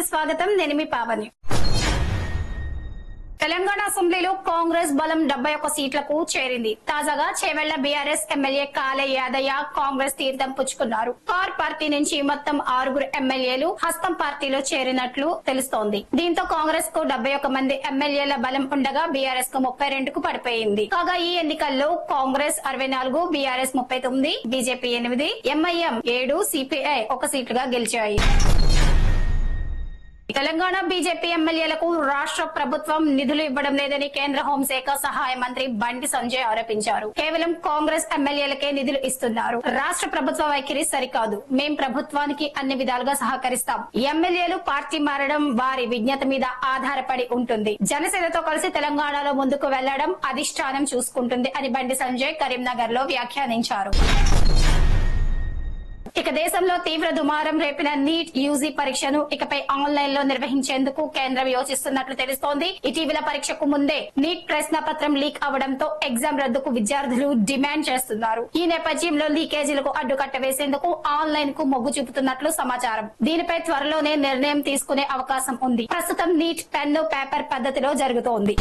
కి స్వాగతం. నేను మీ పావని. తెలంగాణ అసెంబ్లీలో కాంగ్రెస్ బలం 71 సీట్లకు చేరింది. తాజాగా చేవెళ్ల బీఆర్ఎస్ ఎమ్మెల్యే కాలే యాదయ్య కాంగ్రెస్ తీర్థం పుచ్చుకున్నారు. కార్ పార్టీ నుంచి మొత్తం 6 ఎమ్మెల్యేలు హస్తం పార్టీలో చేరినట్లు తెలుస్తోంది. దీంతో కాంగ్రెస్ కు 71 మంది ఎమ్మెల్యేల బలం ఉండగా బీఆర్ఎస్ కు 32కు పడిపోయింది. కాగా ఈ ఎన్నికల్లో Congress 64, BRS 39, BJP 8, MIM 7, CPI 1 సీట్లుగా గెలిచాయి. తెలంగాణ బీజేపీ ఎమ్మెల్యేలకు రాష్ట్ర ప్రభుత్వం నిధులు ఇవ్వడం లేదని కేంద్ర హోంశాఖ సహాయ మంత్రి బండి సంజయ్ ఆరోపించారు. కేవలం కాంగ్రెస్ ఎమ్మెల్యేలకే నిధులు ఇస్తున్నారు. రాష్ట్ర ప్రభుత్వ వైఖరి సరికాదు. మేం ప్రభుత్వానికి అన్ని విధాలుగా సహకరిస్తాం. ఎమ్మెల్యేలు పార్టీ మారడం వారి విజ్ఞత మీద ఆధారపడి ఉంటుంది. జనసేనతో కలిసి తెలంగాణలో ముందుకు వెళ్లడం అధిష్టానం చూసుకుంటుంది అని బండి సంజయ్ కరీంనగర్ లో వ్యాఖ్యానించారు. ఇక దేశంలో తీవ్ర దుమారం రేపిన నీట్ యూజీ పరీక్షను ఇకపై ఆన్లైన్ లో నిర్వహించేందుకు కేంద్రం యోచిస్తున్నట్లు తెలుస్తోంది. ఇటీవల పరీక్షకు ముందే నీట్ ప్రశ్నపత్రం లీక్ అవడంతో ఎగ్జామ్ రద్దుకు విద్యార్థులు డిమాండ్ చేస్తున్నారు. ఈ నేపథ్యంలో లీకేజీలకు అడ్డుకట్ట వేసేందుకు ఆన్లైన్ కు మొగ్గు చూపుతున్నట్లు సమాచారం. దీనిపై త్వరలోనే నిర్ణయం తీసుకునే అవకాశం ఉంది. ప్రస్తుతం నీట్ పెన్ పేపర్ పద్ధతిలో జరుగుతోంది.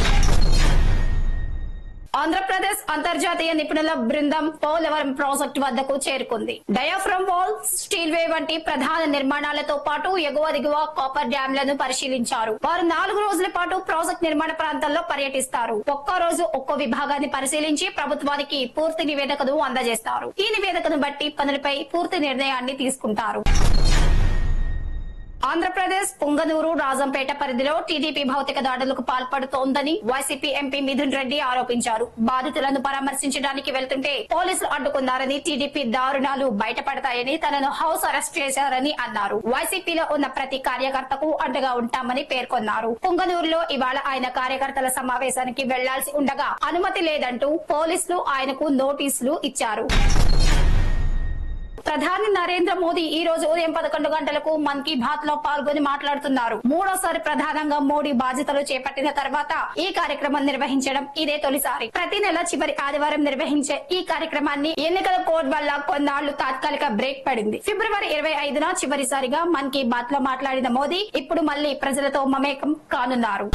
ఆంధ్రప్రదేశ్ అంతర్జాతీయ నిపుణుల బృందం పోలవరం ప్రాజెక్టు వద్దకు చేరుకుంది. డయాఫ్రమ్ వాల్, స్టీల్ వే వంటి ప్రధాన నిర్మాణాలతో పాటు ఎగువ దిగువ కాపర్ డ్యాంలను పరిశీలించారు. వారు 4 రోజుల పాటు ప్రాజెక్టు నిర్మాణ ప్రాంతాల్లో పర్యటిస్తారు. ఒక్కో రోజు ఒక్కో విభాగాన్ని పరిశీలించి ప్రభుత్వానికి పూర్తి నివేదికను అందజేస్తారు. ఈ నివేదికను బట్టి పనులపై పూర్తి నిర్ణయాన్ని తీసుకుంటారు. ఆంధ్రప్రదేశ్ పుంగనూరు రాజంపేట పరిధిలో టీడీపీ భౌతిక దాడులకు పాల్పడుతోందని వైసీపీ ఎంపీ మిథున్ రెడ్డి ఆరోపించారు. బాధితులను పరామర్శించడానికి వెళ్తుంటే పోలీసులు అడ్డుకున్నారని, టీడీపీ దారుణాలు బయటపడతాయని తనను హౌస్ అరెస్ట్ చేశారని అన్నారు. వైసీపీలో ఉన్న ప్రతి కార్యకర్తకు అండగా ఉంటామని పేర్కొన్నారు. పుంగనూరులో ఇవాళ ఆయన కార్యకర్తల సమావేశానికి వెళ్లాల్సి ఉండగా అనుమతి లేదంటూ పోలీసులు ఆయనకు నోటీసులు ఇచ్చారు. ప్రధాని నరేంద్ర మోదీ ఈ రోజు ఉదయం 11 గంటలకు మన్ కీ బాత్ లో పాల్గొని మాట్లాడుతున్నారు. మూడోసారి ప్రధానంగా మోడీ బాధ్యతలు చేపట్టిన తర్వాత ఈ కార్యక్రమం నిర్వహించడం ఇదే తొలిసారి. ప్రతి నెల చివరి ఆదివారం నిర్వహించే ఈ కార్యక్రమాన్ని ఎన్నికల కోడ్ వల్ల కొన్నాళ్లు తాత్కాలిక బ్రేక్ పడింది. ఫిబ్రవరి 25న చివరిసారిగా మన్ కీ బాత్ లో మాట్లాడిన మోదీ ఇప్పుడు మళ్లీ ప్రజలతో మమేకం కానున్నారు.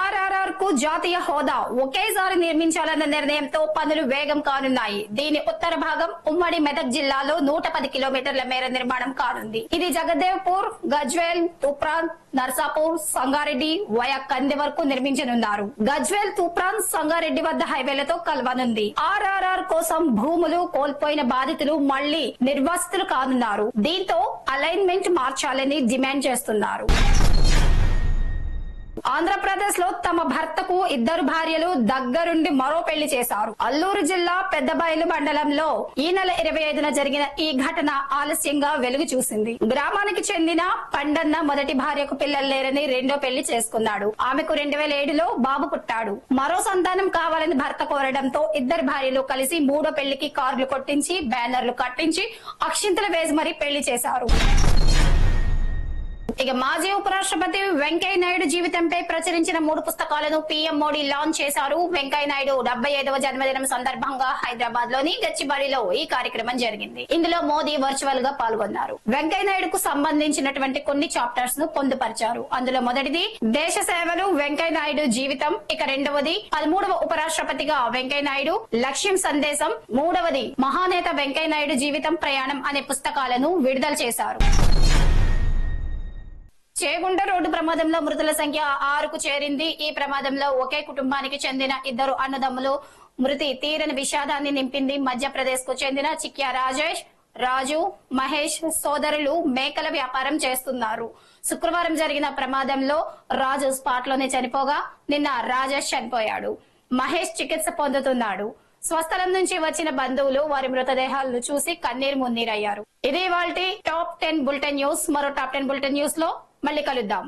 ఆర్ఆర్ఆర్ కు జాతీయ హోదా ఒకేసారి నిర్మించాలన్న నిర్ణయంతో పనులు వేగం కానున్నాయి. దీని ఉత్తర భాగం ఉమ్మడి మెదక్ జిల్లాలో 110 కిలోమీటర్ల మేర నిర్మాణం కానుంది. ఇది జగదేవ్పూర్, గజ్వేల్, తూప్రాన్, నర్సాపూర్, సంగారెడ్డి వయా కంది వరకు నిర్మించనున్నారు. గజ్వేల్, తూప్రాన్, సంగారెడ్డి వద్ద హైవేలతో కలవనుంది. ఆర్ఆర్ఆర్ కోసం భూములు కోల్పోయిన బాధితులు మళ్లీ నిర్వాసితులు కానున్నారు. దీంతో అలైన్మెంట్ మార్చాలని డిమాండ్ చేస్తున్నారు. ఆంధ్రప్రదేశ్ లో తమ భర్తకు 2 భార్యలు దగ్గరుండి మరో పెళ్లి చేశారు. అల్లూరు జిల్లా పెద్దబయలు మండలంలో ఈ నెల 25న జరిగిన ఈ ఘటన ఆలస్యంగా వెలుగు చూసింది. గ్రామానికి చెందిన పండన్న మొదటి భార్యకు పిల్లలు లేరని రెండో పెళ్లి చేసుకున్నాడు. ఆమెకు 2007లో బాబు పుట్టాడు. మరో సంతానం కావాలని భర్త కోరడంతో 2 భార్యలు కలిసి మూడో పెళ్లికి కార్లు కొట్టించి బ్యానర్లు కట్టించి అక్షింతలు వేసి మరీ పెళ్లి చేశారు. ఇక మాజీ ఉపరాష్ట్రపతి వెంకయ్య నాయుడు జీవితంపై ప్రచురించిన 3 పుస్తకాలను పీఎం మోడీ లాంచ్ చేశారు. వెంకయ్య నాయుడు 75వ జన్మదినం సందర్భంగా హైదరాబాద్ లోని గచ్చిబౌలిలో ఈ కార్యక్రమం జరిగింది. ఇందులో మోదీ వర్చువల్ గా పాల్గొన్నారు. వెంకయ్య నాయుడుకు సంబంధించినటువంటి కొన్ని చాప్టర్స్ ను పొందుపరిచారు. అందులో మొదటిది దేశ సేవలు వెంకయ్య నాయుడు జీవితం, ఇక రెండవది 13వ ఉపరాష్ట్రపతిగా వెంకయ్య నాయుడు లక్ష్యం సందేశం, మూడవది మహానేత వెంకయ్య నాయుడు జీవితం ప్రయాణం అనే పుస్తకాలను విడుదల చేశారు. చేగుంట రోడ్డు ప్రమాదంలో మృతుల సంఖ్య 6కు చేరింది. ఈ ప్రమాదంలో ఒకే కుటుంబానికి చెందిన 2 అన్నదమ్ములు మృతి తీరని విషాదాన్ని నింపింది. మధ్యప్రదేశ్ కు చెందిన చిక్యా రాజేష్, రాజు, మహేష్ సోదరులు మేకల వ్యాపారం చేస్తున్నారు. శుక్రవారం జరిగిన ప్రమాదంలో రాజు స్పాట్ లోనే చనిపోగా నిన్న రాజేష్ చనిపోయాడు. మహేష్ చికిత్స పొందుతున్నాడు. స్వస్థలం నుంచి వచ్చిన బంధువులు వారి మృతదేహాలను చూసి కన్నీరు మున్నీరయ్యారు. ఇది ఇవాల్టి టాప్ 10 బులెటిన్ న్యూస్. మరో టాప్ 10 బులెటిన్ న్యూస్ లో మళ్ళీ కలుద్దాం.